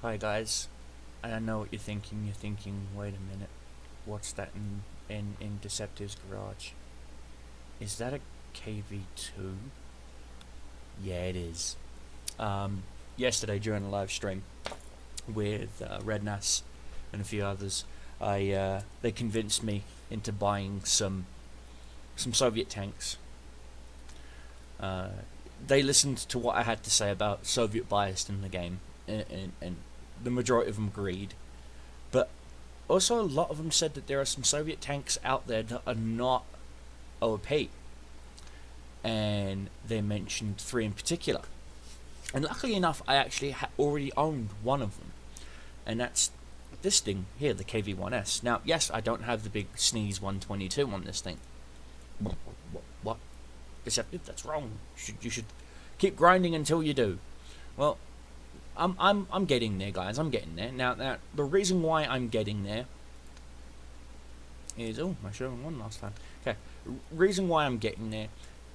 Hi guys, I know what you're thinking. You're thinking, wait a minute, what's that in Deceptive's garage? Is that a KV2? Yeah, it is. Yesterday during a live stream with Rednas and a few others, they convinced me into buying some Soviet tanks. Uh, they listened to what I had to say about Soviet bias in the game, and the majority of them agreed. But also, a lot of them said that there are some Soviet tanks out there that are not OP, and they mentioned three in particular. And luckily enough, I actually already owned one of them, and that's this thing here, the KV-1S. Now, yes, I don't have the big Sneeze 122 on this thing. What? Deceptive? That's wrong. You should keep grinding until you do. Well, I'm getting there, guys. I'm getting there. Now the reason why I'm getting there is I showed one last time. Okay, reason why I'm getting there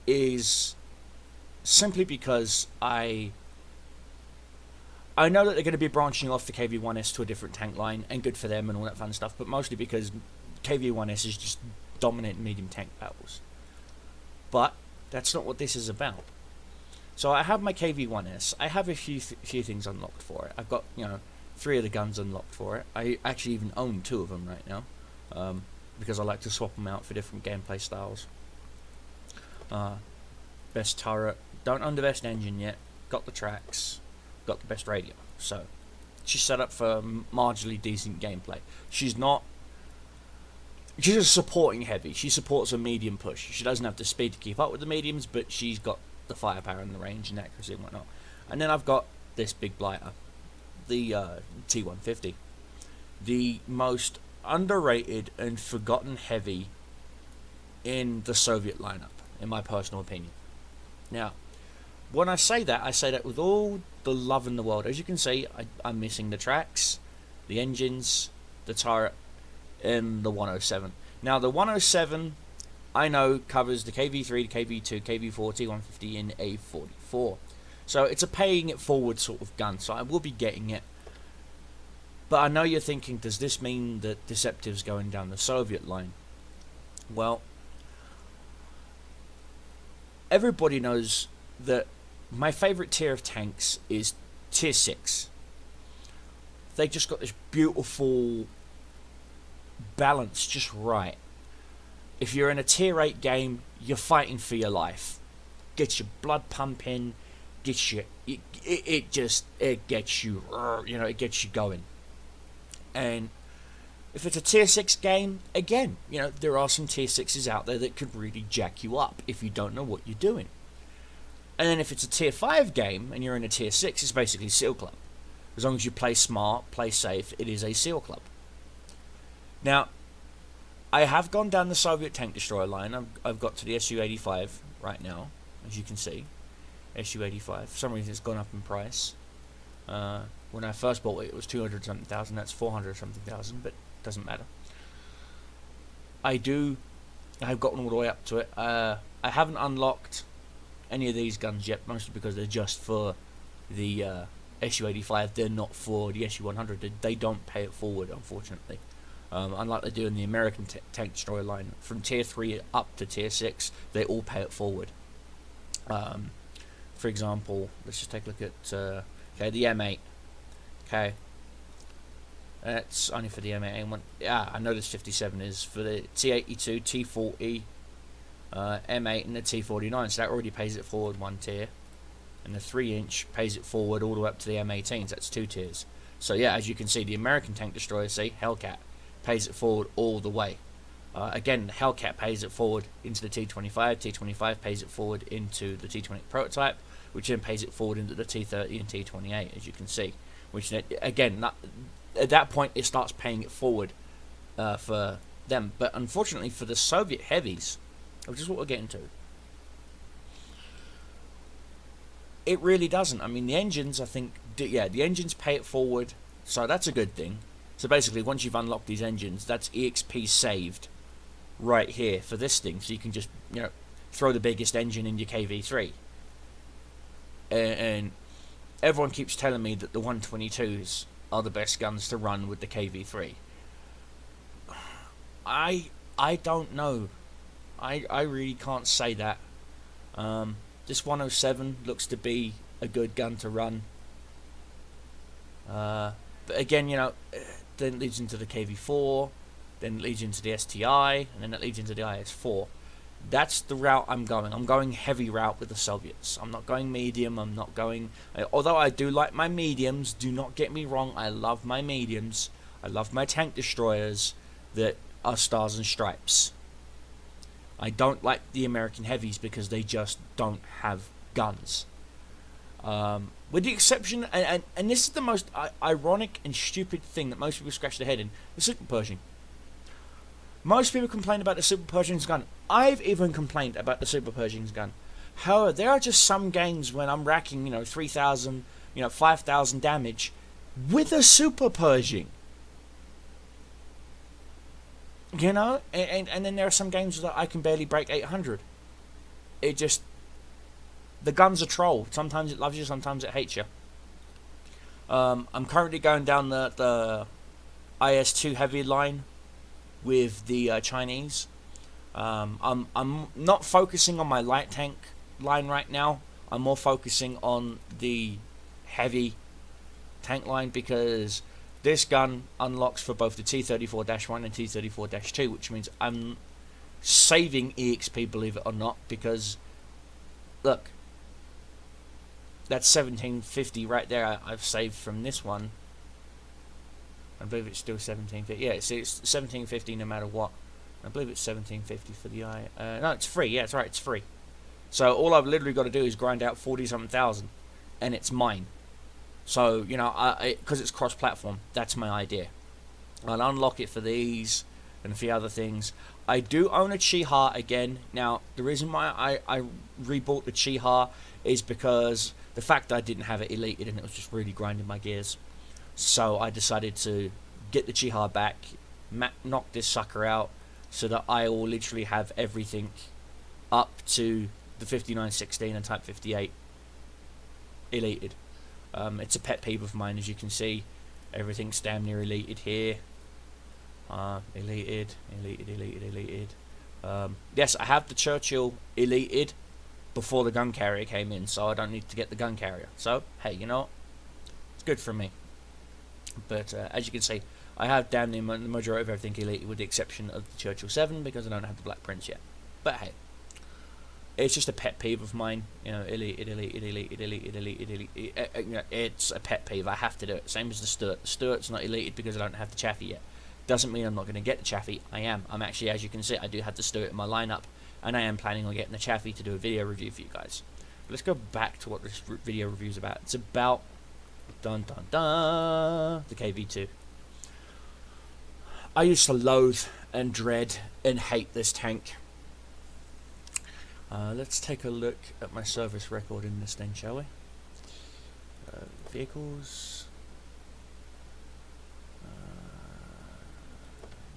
is simply because I know that they're going to be branching off the KV-1S to a different tank line, and good for them and all that fun stuff. But mostly because KV-1S is just dominant medium tank battles. But that's not what this is about. So I have my KV-1S. I have a few things unlocked for it. I've got, three of the guns unlocked for it. I actually even own two of them right now, because I like to swap them out for different gameplay styles. Best turret. Don't own the best engine yet. Got the tracks. Got the best radio. So she's set up for marginally decent gameplay. She's a supporting heavy. She supports a medium push. She doesn't have the speed to keep up with the mediums, but she's got the firepower and the range and accuracy and whatnot. And then I've got this big blighter, the T150, the most underrated and forgotten heavy in the Soviet lineup, in my personal opinion. Now, when I say that with all the love in the world. As you can see, I'm missing the tracks, the engines, the turret, and the 107. Now, the 107, I know, covers the KV3, the KV2, KV4, T150, and A44. So it's a paying it forward sort of gun, so I will be getting it. But I know you're thinking, does this mean that Deceptive's going down the Soviet line? Well, everybody knows that my favourite tier of tanks is tier 6. They just got this beautiful balance just right. If you're in a tier 8 game, you're fighting for your life. Gets your blood pumping, gets you it gets you it gets you going. And if it's a tier 6 game, again, there are some tier 6s out there that could really jack you up if you don't know what you're doing. And then if it's a tier 5 game and you're in a tier 6, it's basically Seal Club. As long as you play smart, play safe, it is a Seal Club. Now, I have gone down the Soviet tank destroyer line. I've got to the Su-85 right now, as you can see. Su-85. For some reason, it's gone up in price. When I first bought it, it was 200 something thousand. That's 400 something thousand, but it doesn't matter. I've gotten all the way up to it. I haven't unlocked any of these guns yet, mostly because they're just for the Su-85. They're not for the Su-100. They don't pay it forward, unfortunately. Unlike they do in the American tank destroyer line, from tier 3 up to tier 6, they all pay it forward. For example, let's just take a look at the M8. Okay, that's only for the M8 one. Yeah, I know this 57 is for the T82, T40, M8, and the T49. So that already pays it forward one tier, and the 3-inch pays it forward all the way up to the M18s. That's 2 tiers. So yeah, as you can see, the American tank destroyer, see Hellcat, pays it forward all the way. Again, Hellcat pays it forward into the T25. T25 pays it forward into the T20 prototype, which then pays it forward into the T30 and T28, as you can see. Which again, at that point, it starts paying it forward for them. But unfortunately, for the Soviet heavies, which is what we're getting to, it really doesn't. I mean, the engines, I think, the engines pay it forward, so that's a good thing. So basically, once you've unlocked these engines, that's EXP saved right here for this thing. So you can just, throw the biggest engine in your KV3. And everyone keeps telling me that the 122s are the best guns to run with the KV3. I don't know. I really can't say that. This 107 looks to be a good gun to run. But again, you know, then it leads into the KV4, then it leads into the STI, and then it leads into the IS4. That's the route I'm going. I'm going heavy route with the Soviets. I'm not going medium. I'm not going... although I do like my mediums, do not get me wrong, I love my mediums. I love my tank destroyers that are stars and stripes. I don't like the American heavies because they just don't have guns. With the exception, and this is the most ironic and stupid thing that most people scratch their head in, the Super Pershing. Most people complain about the Super Pershing's gun. I've even complained about the Super Pershing's gun. However, there are just some games when I'm racking, you know, 3,000, you know, 5,000 damage with a Super Pershing. You know, and then there are some games that I can barely break 800. It just... the gun's a troll. Sometimes it loves you, sometimes it hates you. I'm currently going down the IS-2 heavy line with the Chinese. I'm not focusing on my light tank line right now. I'm more focusing on the heavy tank line because this gun unlocks for both the T-34-1 and T-34-2, which means I'm saving EXP, believe it or not, because look, that's 1750 right there. I've saved from this one. I believe it's still 1750. Yeah, it's 1750 no matter what. I believe it's 1750 for the I. No, it's free. Yeah, it's right. It's free. So all I've literally got to do is grind out 40-something thousand, and it's mine. So you know, because it's cross-platform, that's my idea. I'll unlock it for these and a few other things. I do own a Chiha again. Now, the reason why I rebought the Chiha is because the fact that I didn't have it elated and it was just really grinding my gears. So I decided to get the Chiha back, knock this sucker out, so that I will literally have everything up to the 5916 and Type 58 elated. It's a pet peeve of mine, as you can see. Everything's damn near elated here. Elated. Yes, I have the Churchill elated before the gun carrier came in, so I don't need to get the gun carrier. So, hey, you know what? It's good for me. But as you can see, I have damn near the majority of everything elated with the exception of the Churchill 7 because I don't have the Black Prince yet. But hey, it's just a pet peeve of mine. You know, elated. It's a pet peeve. I have to do it. Same as the Stuart. The Stuart's not elated because I don't have the Chaffee yet. Doesn't mean I'm not going to get the Chaffee. I am. I'm actually, as you can see, I do have the Stuart in my lineup, and I am planning on getting the Chaffee to do a video review for you guys. But let's go back to what this video review is about. It's about the KV2. I used to loathe and dread and hate this tank. Let's take a look at my service record in this thing, shall we? Vehicles.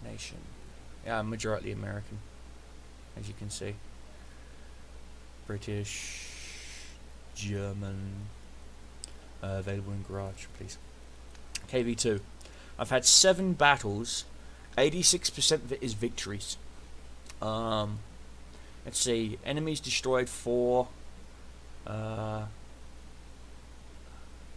Nation. Yeah, I'm majority American, as you can see. British. German. Available in garage, please. KV2. I've had 7 battles. 86% of it is victories. Let's see. Enemies destroyed 4.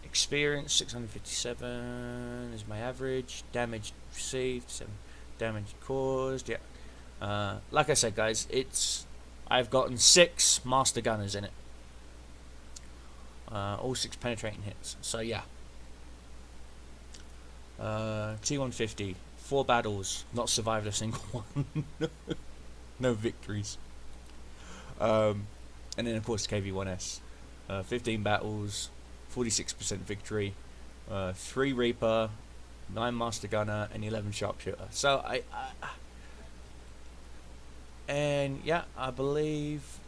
Experience 657 is my average. Damage received 7. Damage caused. Yeah. Like I said, guys, I've gotten 6 master gunners in it. All 6 penetrating hits. So yeah. T150. 4 battles, not survived a single one. No victories. And then of course KV1S. 15 battles, 46% victory, 3 Reaper, 9 Master Gunner, and 11 Sharpshooter. So and yeah, I believe,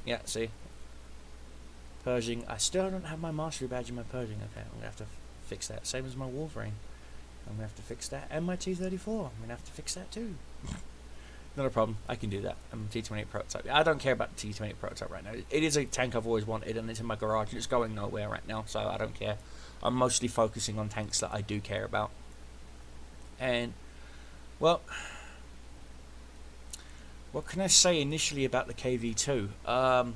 yeah, see, Pershing. I still don't have my mastery badge in my Pershing. Okay, I'm gonna have to fix that. Same as my Wolverine. I'm gonna have to fix that, and my T-34. I'm gonna have to fix that too. not a problem. I can do that. I'm a T28 prototype. I don't care about the T28 prototype right now. It is a tank I've always wanted, and it's in my garage, and it's going nowhere right now, so I don't care. I'm mostly focusing on tanks that I do care about. And, well, what can I say initially about the KV2?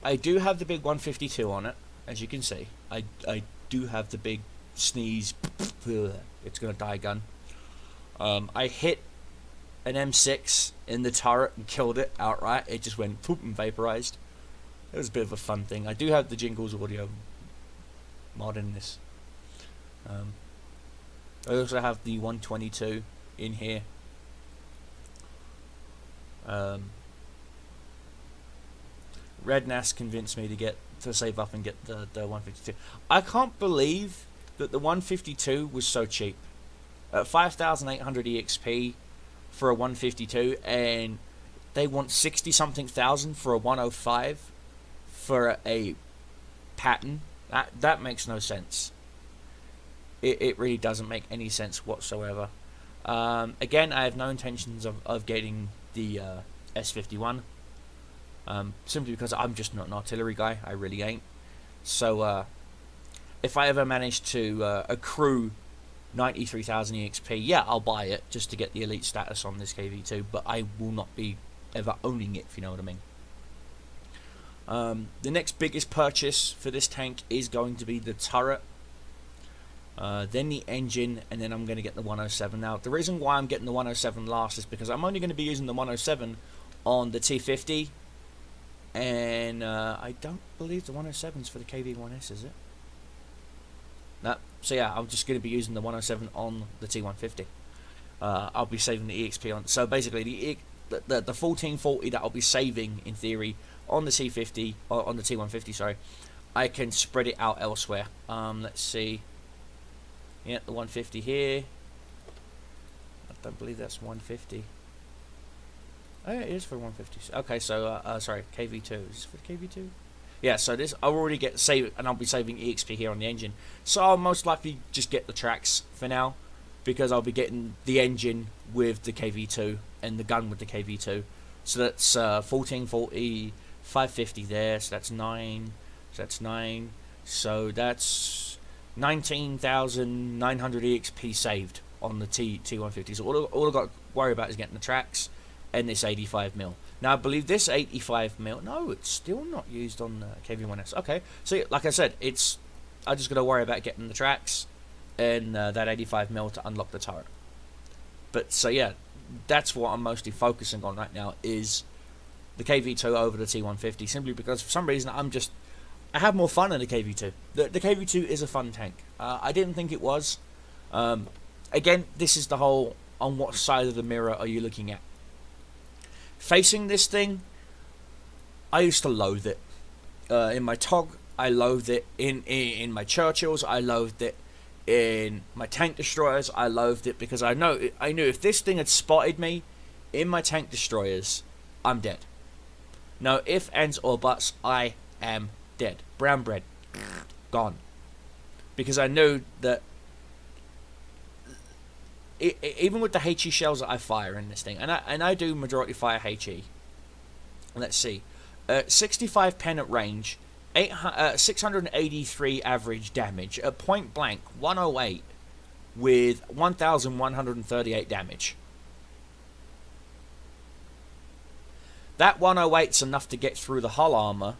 I do have the big 152 on it, as you can see. I do have the big sneeze, it's going to die gun. I hit an M6 in the turret and killed it outright. It just went poop and vaporized. It was a bit of a fun thing. I do have the Jingles audio mod in this. I also have the 122 in here. Red NAS convinced me to save up and get the 152. I can't believe that the 152 was so cheap. At 5,800 EXP for a 152, and they want 60 something thousand for a 105 for a pattern. That makes no sense. It really doesn't make any sense whatsoever. Again, I have no intentions of getting the S51. Simply because I'm just not an artillery guy. I really ain't. So if I ever manage to accrue 93,000 EXP, yeah, I'll buy it just to get the elite status on this KV2, but I will not be ever owning it, if you know what I mean. The next biggest purchase for this tank is going to be the turret, then the engine, and then I'm going to get the 107. Now, the reason why I'm getting the 107 last is because I'm only going to be using the 107 on the T50, and I don't believe the 107's for the KV1S, is it? No. So yeah, I'm just going to be using the 107 on the T150. I'll be saving the EXP on. So basically, the 1440 that I'll be saving in theory on the T50 or on the T150, sorry, I can spread it out elsewhere. Let's see. Yeah, the 150 here. I don't believe that's 150. Oh yeah, it is for 150. Okay, so sorry, KV2. Is this for the KV2? Yeah, so this I'll already get save, and I'll be saving EXP here on the engine. So I'll most likely just get the tracks for now, because I'll be getting the engine with the KV2 and the gun with the KV2. So that's 1440, 550 there. So that's 9. So that's 9. So that's 19,900 EXP saved on the T150. So all I've got to worry about is getting the tracks and this 85mm. Now, I believe this 85mm... No, it's still not used on the KV1S. Okay, so like I said, I just got to worry about getting the tracks and that 85mm to unlock the turret. But, so yeah, that's what I'm mostly focusing on right now, is the KV2 over the T150, simply because for some reason I have more fun in the KV2. The KV2 is a fun tank. I didn't think it was. Again, this is the whole, on what side of the mirror are you looking at? Facing this thing, I used to loathe it. In my TOG, I loathed it. In my Churchills, I loathed it. In my tank destroyers, I loathed it, because I knew if this thing had spotted me in my tank destroyers, I'm dead. No ifs, ands, or buts, I am dead. Brown bread, gone. Because I knew that even with the HE shells that I fire in this thing, and I do majority fire HE. Let's see, 65 pen at range, 683 average damage at point blank, 108 with 1,138 damage. That 108's enough to get through the hull armor.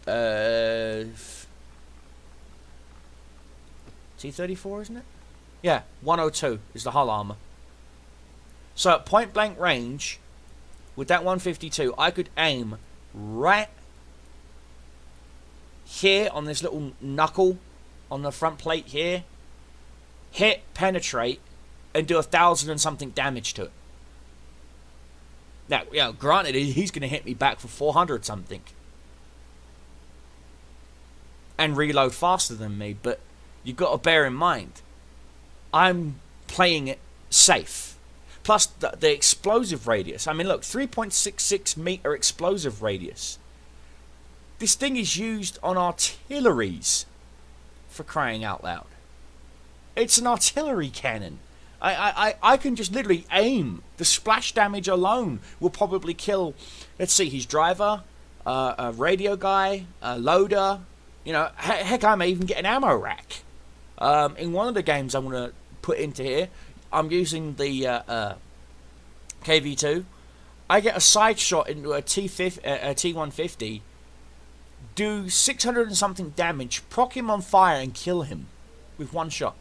T34, isn't it? Yeah, 102 is the hull armor. So at point blank range, with that 152, I could aim right here on this little knuckle on the front plate here, hit, penetrate, and do 1,000 and something damage to it. Now, yeah, granted, he's going to hit me back for 400 something and reload faster than me, but you've got to bear in mind, I'm playing it safe. Plus, the explosive radius. I mean, look, 3.66 meter explosive radius. This thing is used on artilleries, for crying out loud. It's an artillery cannon. I can just literally aim. The splash damage alone will probably kill, let's see, his driver, a radio guy, a loader. You know, heck, I may even get an ammo rack. In one of the games I'm going to put into here, I'm using the KV2. I get a side shot into a T150, do 600 and something damage, proc him on fire and kill him with one shot.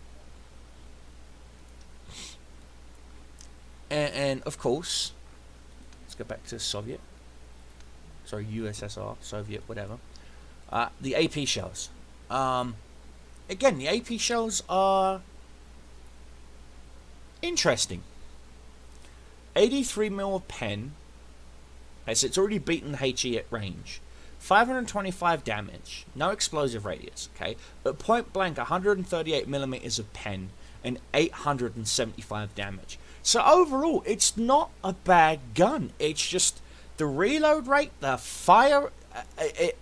And of course, let's go back to Soviet. Sorry, USSR, Soviet, whatever. The AP shells. Again, the AP shells are interesting. 83mm of pen, as it's already beaten the HE at range. 525 damage, no explosive radius, okay? But point blank, 138mm of pen and 875 damage. So overall, it's not a bad gun. It's just the reload rate, the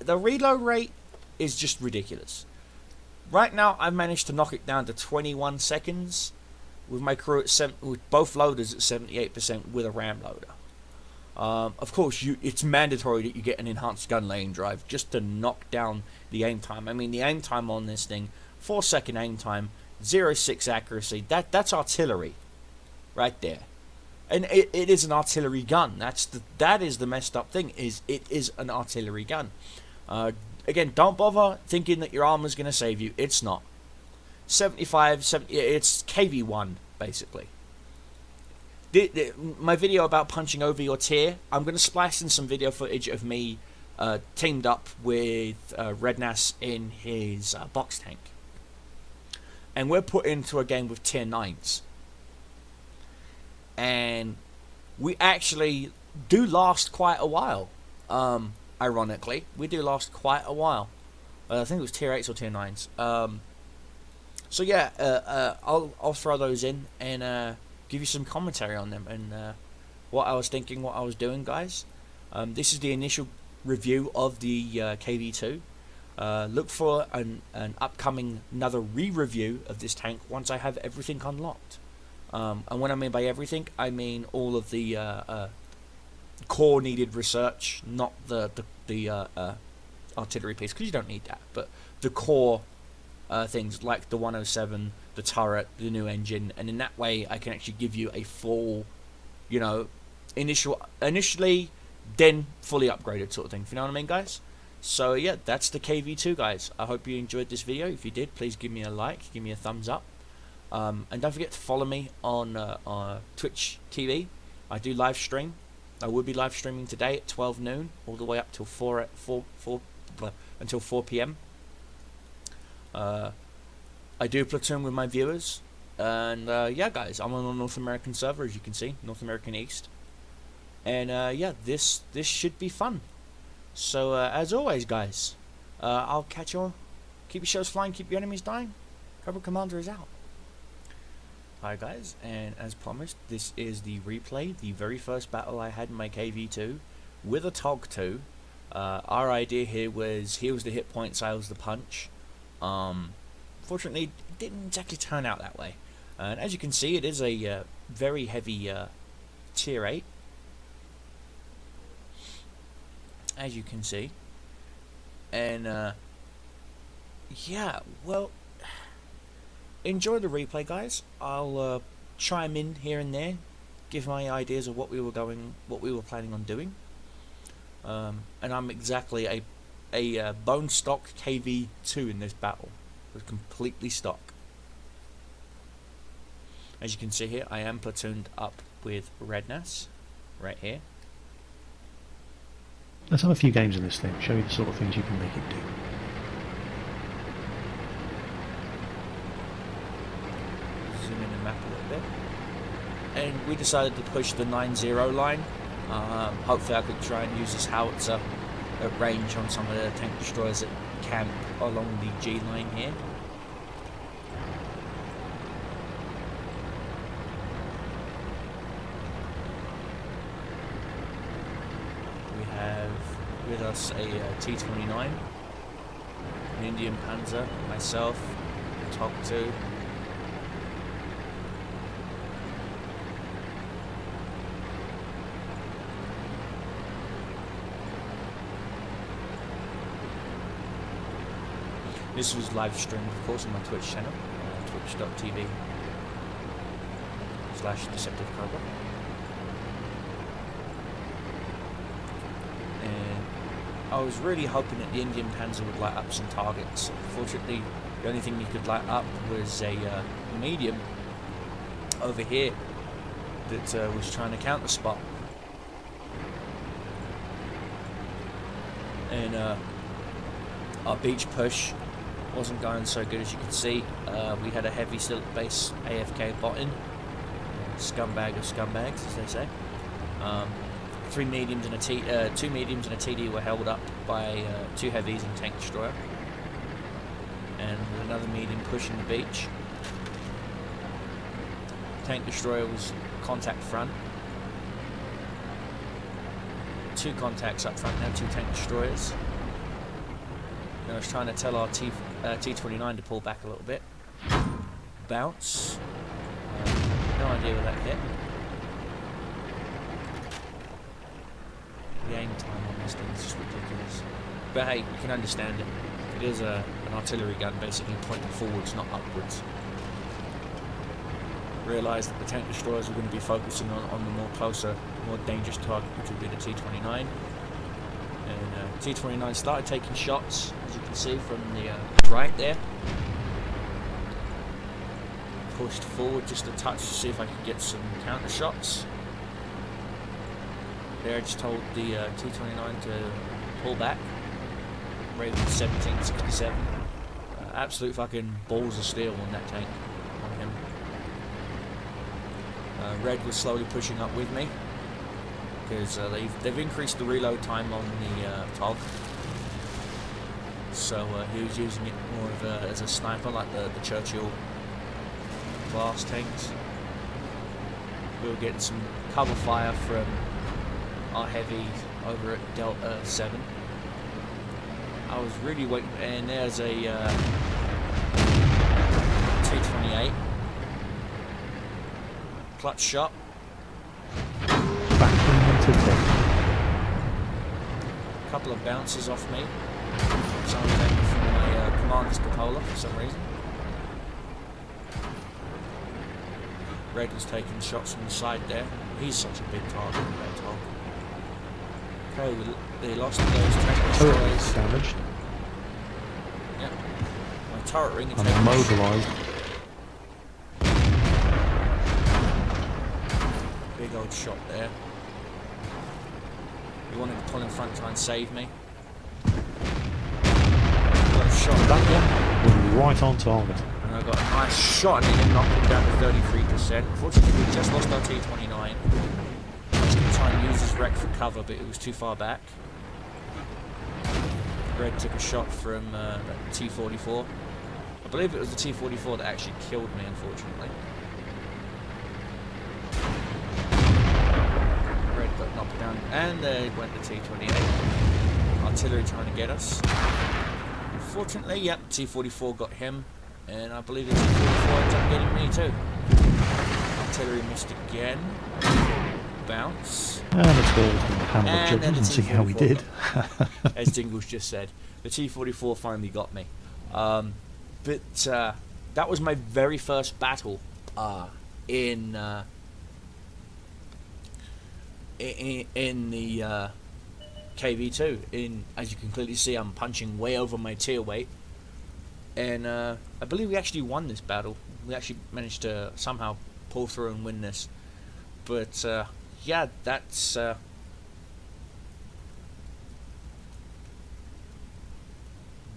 reload rate is just ridiculous. Right now, I've managed to knock it down to 21 seconds with my crew at with both loaders at 78% with a RAM loader. Of course, it's mandatory that you get an enhanced gun laying drive just to knock down the aim time. I mean, the aim time on this thing, 4-second aim time, 0.6 accuracy. That's artillery, right there, and it is an artillery gun. That is the messed up thing. It is an artillery gun. Again, don't bother thinking that your armor's going to save you. It's not. 75, 70, it's KV1 basically. My video about punching over your tier, I'm going to splice in some video footage of me teamed up with Rednas in his box tank. And we're put into a game with tier 9s. And we actually do last quite a while. Ironically, we do last quite a while. I think it was tier 8s or tier 9s. So yeah, I'll throw those in and give you some commentary on them and what I was thinking, what I was doing, guys. This is the initial review of the KV2. Look for an upcoming another re-review of this tank once I have everything unlocked. And what I mean by everything, I mean all of the core needed research, not the artillery piece, because you don't need that, but the core things like the 107, the turret, the new engine, and in that way I can actually give you a full, you know, initially, then fully upgraded sort of thing, if you know what I mean, guys? So yeah, that's the KV2, guys. I hope you enjoyed this video. If you did, please give me a like, give me a thumbs up, and don't forget to follow me on Twitch TV. I do live stream. I will be live streaming today at 12 noon, all the way up till 4 p.m. I do platoon with my viewers, and yeah, guys, I'm on a North American server, as you can see, North American East, and yeah, this should be fun. So as always, guys, I'll catch you on. Keep your shells flying, keep your enemies dying. Cobra Commander is out. Hi guys, and as promised, this is the replay, the very first battle I had in my KV2 with a TOG2. Our idea here was he was the hit points, I was the punch. Fortunately, it didn't exactly turn out that way. And as you can see, it is a very heavy tier 8. As you can see. And yeah, well, enjoy the replay, guys. I'll chime in here and there, give my ideas of what we were planning on doing. And I'm exactly a bone stock KV2 in this battle. It was completely stock. As you can see here, I am platooned up with Rednas, right here. Let's have a few games in this thing, show you the sort of things you can make it do. Zoom in the map a little bit. And we decided to push the 9-0 line. Hopefully I could try and use this howitzer at range on some of the tank destroyers that camp along the G line here. We have with us a T-29, an Indian Panzer, myself, TOG2, This was live streamed, of course, on my Twitch channel, twitch.tv/DeceptiveCobra. And I was really hoping that the Indian Panzer would light up some targets. Fortunately, the only thing you could light up was a medium over here that was trying to counter spot. And our beach push wasn't going so good, as you can see. We had a heavy silt base AFK botting, scumbag of scumbags, as they say. Two mediums and a TD were held up by 2 heavies and tank destroyer, and another medium pushing the beach. Tank destroyer was contact front. 2 contacts up front now, 2 tank destroyers. And I was trying to tell our T-29 to pull back a little bit. Bounce. No idea where that hit. The aim time on this thing is just ridiculous. But hey, you can understand it. It is an artillery gun, basically pointing forwards, not upwards. Realised that the tank destroyers were going to be focusing on the more closer, more dangerous target, which would be the T-29. And T-29 started taking shots, as you can see from the right there. Pushed forward just a touch to see if I could get some counter shots. There, I just told the T-29 to pull back. Raven 1767. Absolute fucking balls of steel on that tank, on him. Red was slowly pushing up with me because they've increased the reload time on the TOG. So he was using it more of as a sniper, like the Churchill class tanks. We were getting some cover fire from our heavy over at Delta 7. I was really waiting, and there's a T-28. Clutch shot. Couple of bounces off me. Someone aiming from my commander's cupola for some reason. Red was taking shots from the side there. He's such a big target, Red Hog. Okay, they lost those tank destroyers. Damaged. Yep. My turret ring is immobilized. Big old shot there. He wanted to pull in front, try and save me. Got a shot That one was right on target. and I got a nice shot and it knocked him down to 33%. Unfortunately, we just lost our T-29. I was going to try and use his wreck for cover, but it was too far back. Red took a shot from that T-44. I believe it was the T-44 that actually killed me, unfortunately. Red got knocked down, and there went the T-28. Artillery trying to get us. Unfortunately, yep, T-44 got him, and I believe the T-44 ended up getting me too. Artillery missed again. Bounce. And let's go with the panel of judges and see how we did. As Dingles just said, the T-44 finally got me. But that was my very first battle in the KV2. As you can clearly see, I'm punching way over my tier weight, and I believe we actually won this battle. We actually managed to somehow pull through and win this. But yeah, that's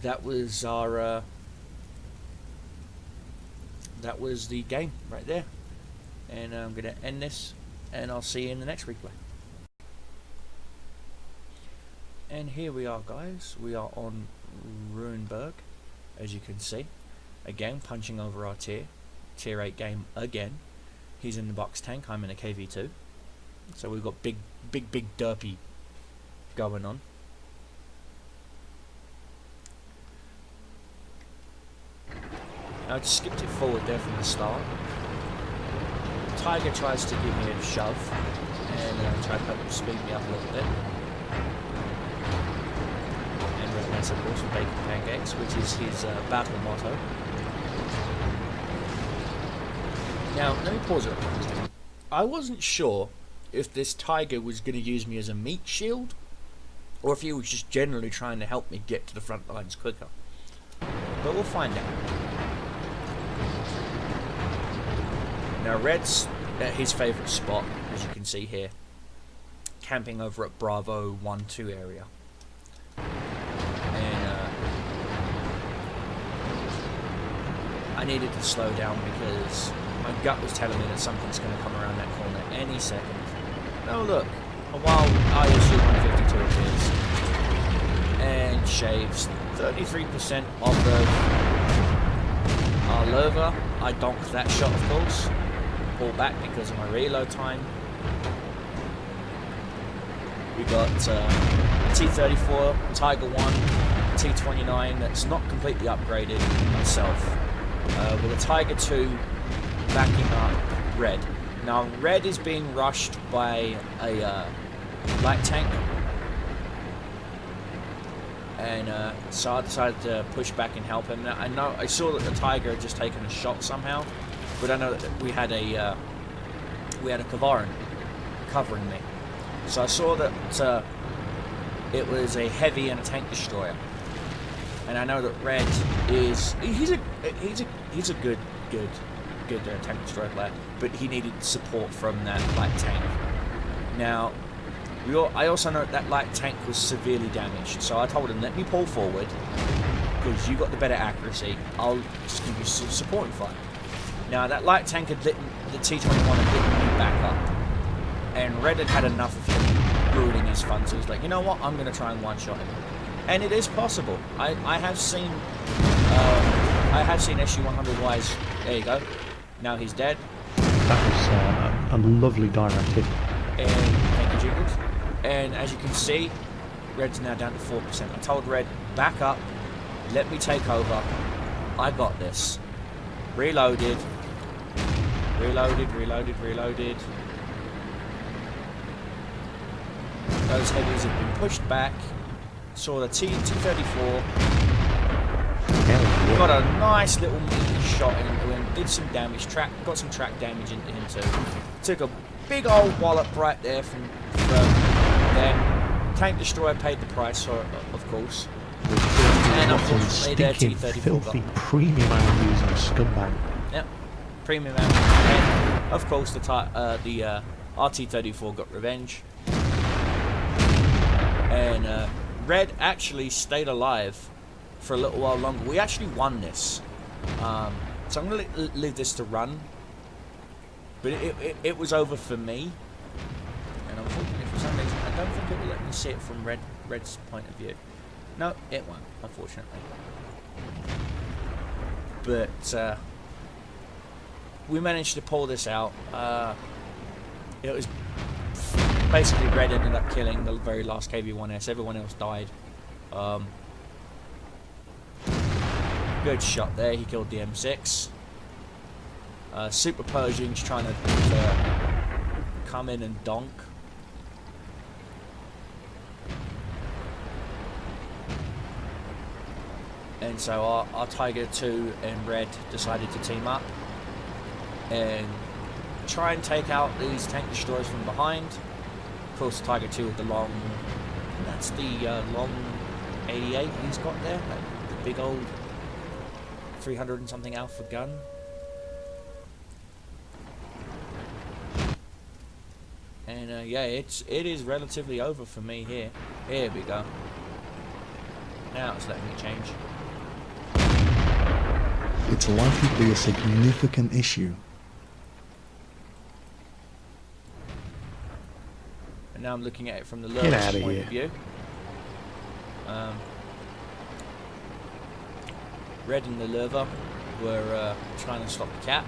that was our that was the game right there, and I'm gonna end this, and I'll see you in the next replay. And here we are, guys. We are on Ruinberg, as you can see. Again, punching over our tier 8 game again. He's in the box tank, I'm in a KV2. So we've got big derpy going on. I just skipped it forward there from the start. Tiger tries to give me a shove and try to speed me up a little bit. And Red nest, of course, with bacon pancakes, which is his battle motto. Now, let me pause it. I wasn't sure if this tiger was going to use me as a meat shield, or if he was just generally trying to help me get to the front lines quicker. But we'll find out. Now, Red's at his favourite spot, as you can see here, camping over at Bravo 1-2 area. And I needed to slow down because my gut was telling me that something's going to come around that corner any second. Oh look, a wild ISU 152 appears and shaves 33% of the Arlova. I donked that shot, of course. Pull back because of my reload time. We got T-34, Tiger 1, T-29 that's not completely upgraded myself. With a Tiger 2 backing up Red. Now Red is being rushed by a light tank. And so I decided to push back and help him. Now, I saw that the Tiger had just taken a shot somehow, but I know that we had a Kavarin covering me. So I saw that it was a heavy and a tank destroyer, and I know that Red is he's a good tank destroyer player, but he needed support from that light tank. Now, I also know that light tank was severely damaged, so I told him, let me pull forward, because you got the better accuracy, I'll just give you some supporting fire. Now, that light tank had lit, the T-21 had lit me back up, and Red had enough of him ruining his fun, so he's like, you know what, I'm going to try and one-shot him. And it is possible. I have seen SU-100Ys, there you go, now he's dead. That was a lovely direct hit. And thank you, Jingles. And as you can see, Red's now down to 4%. I told Red, back up, let me take over. I got this. Reloaded. Those heavies have been pushed back. Saw the T-34. Got a nice little meaty shot into him. Did some damage. Got some track damage into him too. Took a big old wallop right there from them. Tank destroyer paid the price for it, of course. And unfortunately, their T-34 filthy got premium ammo using scumbag. Yep, premium ammo. And of course, the RT-34 got revenge. And Red actually stayed alive for a little while longer. We actually won this. So I'm going to leave this to run. But it was over for me. And unfortunately, for some reason, I don't think it will let me see it from Red's point of view. No, it won't, unfortunately. But we managed to pull this out. It was basically Red ended up killing the very last KV-1S. Everyone else died. Good shot there. He killed the M6. Super Pershing's trying to come in and donk. And so our Tiger 2 and Red decided to team up and try and take out these tank destroyers from behind. Of course, Tiger 2 with the long, that's the long 88 he's got there, the big old 300 and something Alpha gun. And yeah, it is relatively over for me here. Here we go. Now it's letting me change. It's likely to be a significant issue. And now I'm looking at it from the Get lowest outta point here. of view. Red and the Lurva were trying to stop the cap,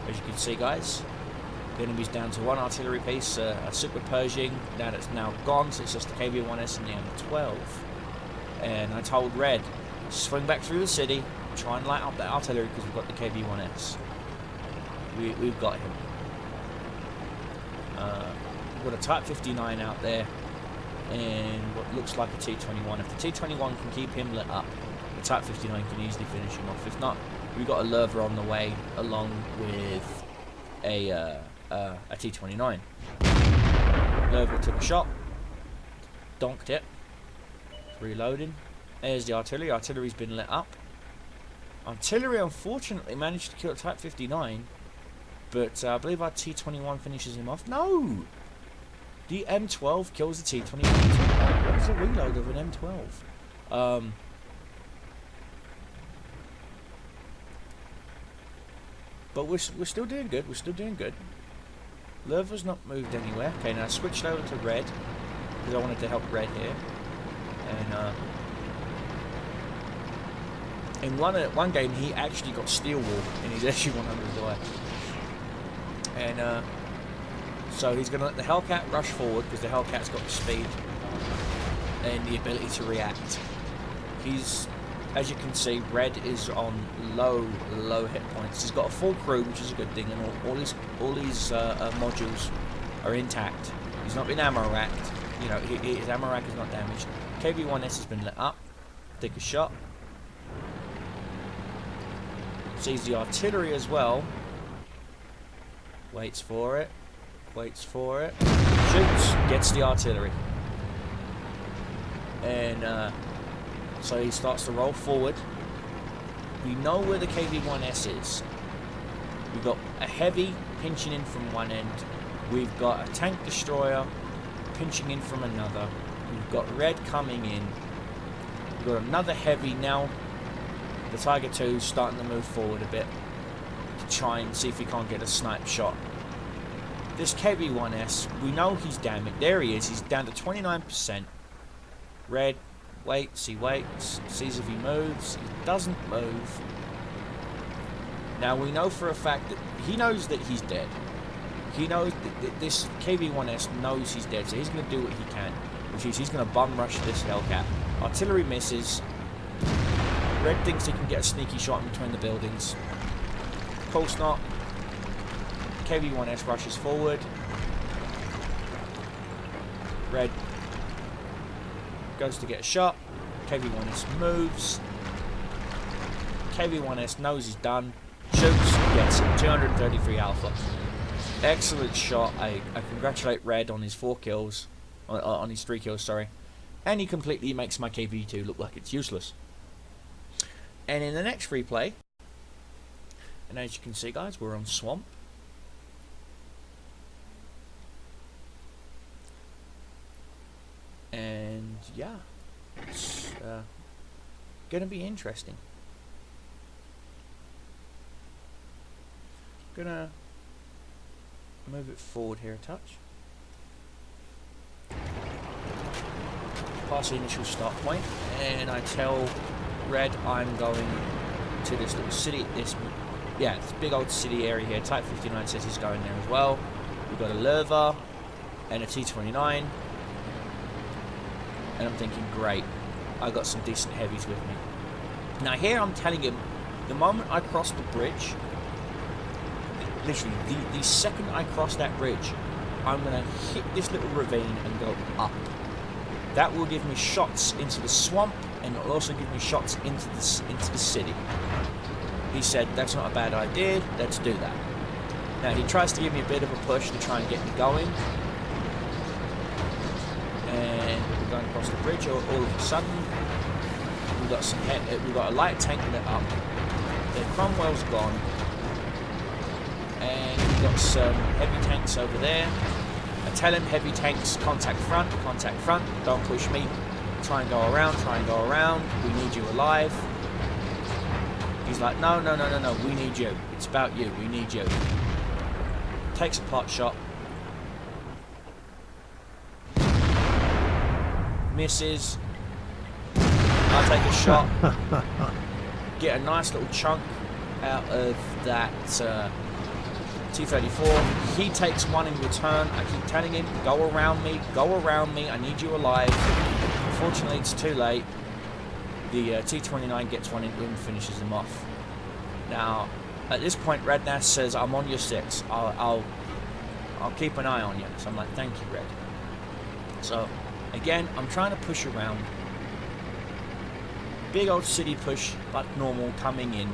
as you can see, guys. The enemy's down to one artillery piece, a Super Pershing, now that's now gone, so it's just the KV-1S and the M12. And I told Red, swing back through the city, try and light up that artillery because we've got the KV-1S. We've got him. We've got a Type 59 out there and what looks like a T-21. If the T-21 can keep him lit up, the Type 59 can easily finish him off. If not, we've got a Lerva on the way along with a T-29. Lerva took a shot, donked it, reloading. There's the artillery. Artillery's been lit up. Artillery unfortunately managed to kill Type 59, but I believe our T-21 finishes him off. No! The M12 kills the T-21. What is the reload of an M12? But we're still doing good. We're still doing good. Lerva's not moved anywhere. Okay, now I switched over to red because I wanted to help red here. And in one game, he actually got steel wall in his SU-100 away. And so he's going to let the Hellcat rush forward because the Hellcat's got the speed and the ability to react. He's, as you can see, red is on low hit points. He's got a full crew, which is a good thing, and all his modules are intact. He's not been ammo racked. You know, his ammo rack is not damaged. KV-1S has been lit up. Take a shot. Sees the artillery as well. Waits for it. Waits for it. Shoots. Gets the artillery. And so he starts to roll forward. We know where the KV-1S is. We've got a heavy pinching in from one end. We've got a tank destroyer pinching in from another. We've got red coming in. We've got another heavy now. The Tiger II is starting to move forward a bit to try and see if he can't get a snipe shot. This KV-1S, we know he's damaged. There he is. He's down to 29%. Red waits. He waits. Sees if he moves. He doesn't move. Now we know for a fact that he knows that he's dead. He knows that this KV-1S knows he's dead, so he's going to do what he can, which is he's going to bum rush this Hellcat. Artillery misses. Red thinks he can get a sneaky shot in between the buildings. Of course not. KV-1S rushes forward. Red goes to get a shot. KV-1S moves. KV-1S knows he's done. Shoots, gets it. 233 alpha. Excellent shot. I congratulate Red on his 4 kills. On his 3 kills, sorry. And he completely makes my KV-2 look like it's useless. And in the next replay, and as you can see, guys, we're on Swamp. And yeah, it's going to be interesting. Gonna move it forward here a touch. Past the initial start point, and I tell Red I'm going to this little city, this big old city area here. Type 59 says he's going there as well. We've got a Lerva and a T-29. And I'm thinking, great, I got some decent heavies with me. Now here I'm telling him, the moment I cross the bridge, literally the second I cross that bridge, I'm going to hit this little ravine and go up. That will give me shots into the swamp, and it will also give me shots into the city. He said, that's not a bad idea, let's do that. Now he tries to give me a bit of a push to try and get me going. And we're going across the bridge. All of a sudden, we've got a light tank lit up. The Cromwell's gone, and we've got some heavy tanks over there. I tell him, heavy tanks, contact front, don't push me. Try and go around, we need you alive. He's like, no, we need you. It's about you, we need you. Takes a pot shot. Misses. I take a shot. Get a nice little chunk out of that T-34. He takes one in return. I keep telling him, go around me, I need you alive. Unfortunately, it's too late. The T-29 gets one in and finishes him off. Now, at this point, Rednass says, I'm on your 6. I'll keep an eye on you. So I'm like, thank you, Red. So Again, I'm trying to push around. Big old city push, like normal, coming in.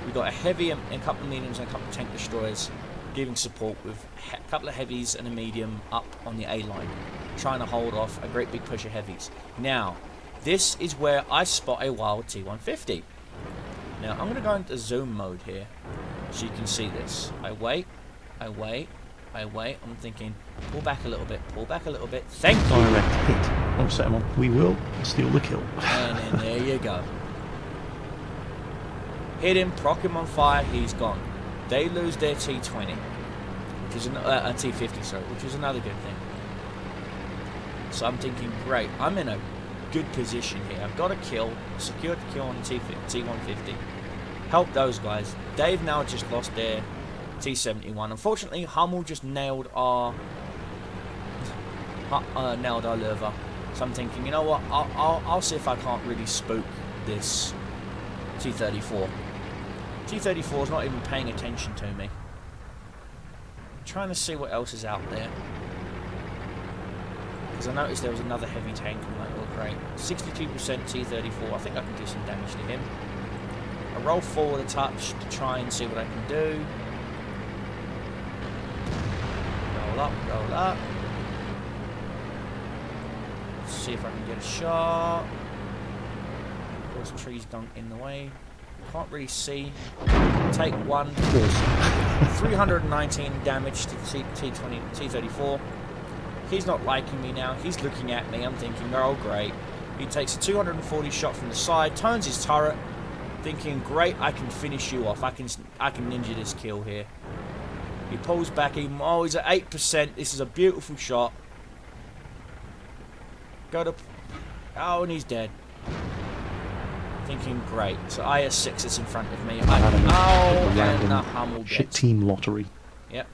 We've got a heavy, and a couple of mediums and a couple of tank destroyers giving support with a couple of heavies and a medium up on the A line, trying to hold off a great big push of heavies. Now, this is where I spot a wild T-150. Now, I'm going to go into zoom mode here, so you can see this. I wait, I wait, I wait. I'm thinking, pull back a little bit, pull back a little bit. Thank you. Direct hit. Or set him on. We will steal the kill. And then there you go. Hit him, proc him on fire, he's gone. They lose their T-20, which is a T-50, sorry, which is another good thing. So I'm thinking, great, I'm in a good position here. I've got a kill, secured the kill on the T-150. Help those guys. They've now just lost their T-71. Unfortunately, Hummel just nailed our lure. So I'm thinking, you know what? I'll see if I can't really spook this T-34. T-34 is not even paying attention to me. I'm trying to see what else is out there. Because I noticed there was another heavy tank. I'm like, oh great. 62% T-34. I think I can do some damage to him. I roll forward a touch to try and see what I can do. Roll up, roll up. Let's see if I can get a shot. Those trees don't in the way. Can't really see. Take one. 319 damage to the T-34. He's not liking me now. He's looking at me. I'm thinking, oh great. He takes a 240 shot from the side, turns his turret, thinking, great, I can finish you off. I can ninja this kill here. He pulls back. Oh, he's at 8%. This is a beautiful shot. Go to. Oh, and he's dead. Thinking, great. So IS-6 is in front of me. And the Hummel Shit gets. team lottery. Yep.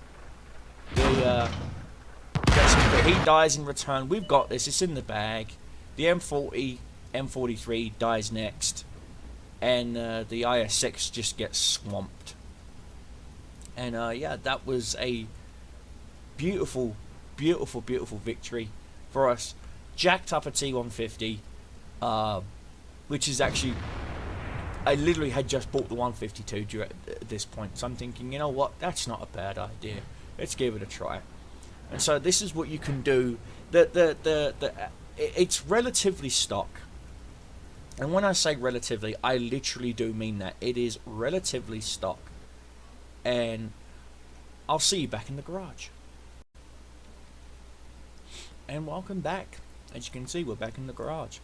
He dies in return. We've got this. It's in the bag. The M40, M43 dies next. And the IS-6 just gets swamped. And yeah, that was a beautiful, beautiful, beautiful victory for us. Jacked up a T-150. Which is actually, I literally had just bought the 152 at this point, so I'm thinking, you know what, that's not a bad idea. Let's give it a try. And so this is what you can do. It's relatively stock, and when I say relatively, I literally do mean that. It is relatively stock, and I'll see you back in the garage. And welcome back. As you can see, we're back in the garage.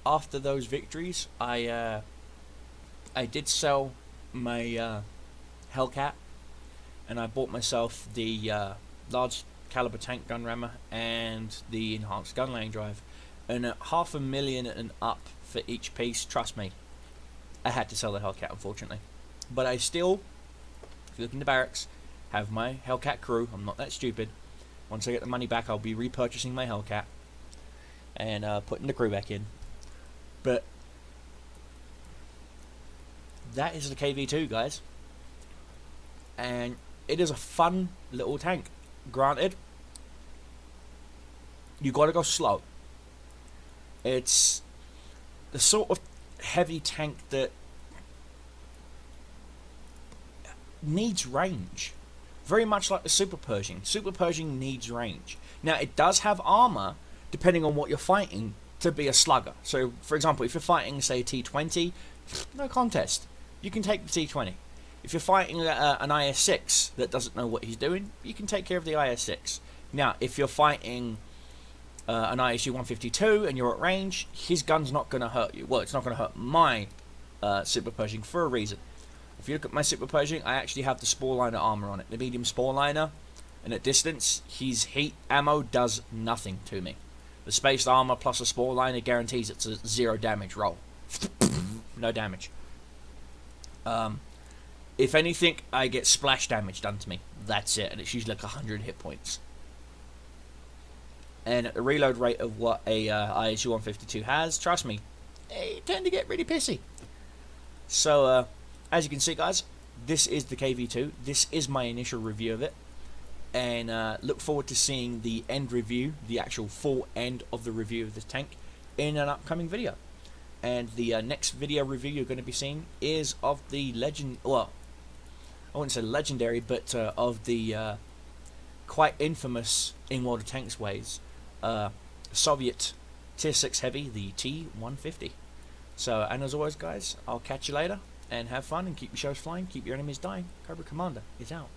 After those victories, I did sell my Hellcat, and I bought myself the large caliber tank gun rammer and the enhanced gun laying drive, and at $500,000 and up for each piece. Trust me, I had to sell the Hellcat, unfortunately, but I still, if you look in the barracks, have my Hellcat crew. I'm not that stupid. Once I get the money back, I'll be repurchasing my Hellcat and putting the crew back in. But that is the KV2, guys, and it is a fun little tank. Granted, you got to go slow. It's the sort of heavy tank that needs range, very much like the Super Pershing. Super Pershing needs range. Now, it does have armor, depending on what you're fighting, to be a slugger. So, for example, if you're fighting, say, a T-20, no contest. You can take the T-20. If you're fighting an IS-6 that doesn't know what he's doing, you can take care of the IS-6. Now, if you're fighting an ISU-152 and you're at range, his gun's not going to hurt you. Well, it's not going to hurt my Super Pershing for a reason. If you look at my Super Pershing, I actually have the Spore Liner armor on it, the medium Spore Liner, and at distance, his heat ammo does nothing to me. The spaced armor plus a Spore Liner guarantees it's a 0 damage roll. No damage. If anything, I get splash damage done to me. That's it, and it's usually like 100 hit points. And at the reload rate of what a ISU-152 has, trust me, they tend to get really pissy. So, as you can see, guys, this is the KV2. This is my initial review of it. and look forward to seeing the end review, the actual full end of the review of this tank, in an upcoming video. And the next video review you're going to be seeing is of the well, I wouldn't say legendary, but of the quite infamous in World of Tanks ways, Soviet Tier 6 Heavy, the T-150. So, and as always guys, I'll catch you later, and have fun, and keep your shows flying, keep your enemies dying. Cobra Commander is out.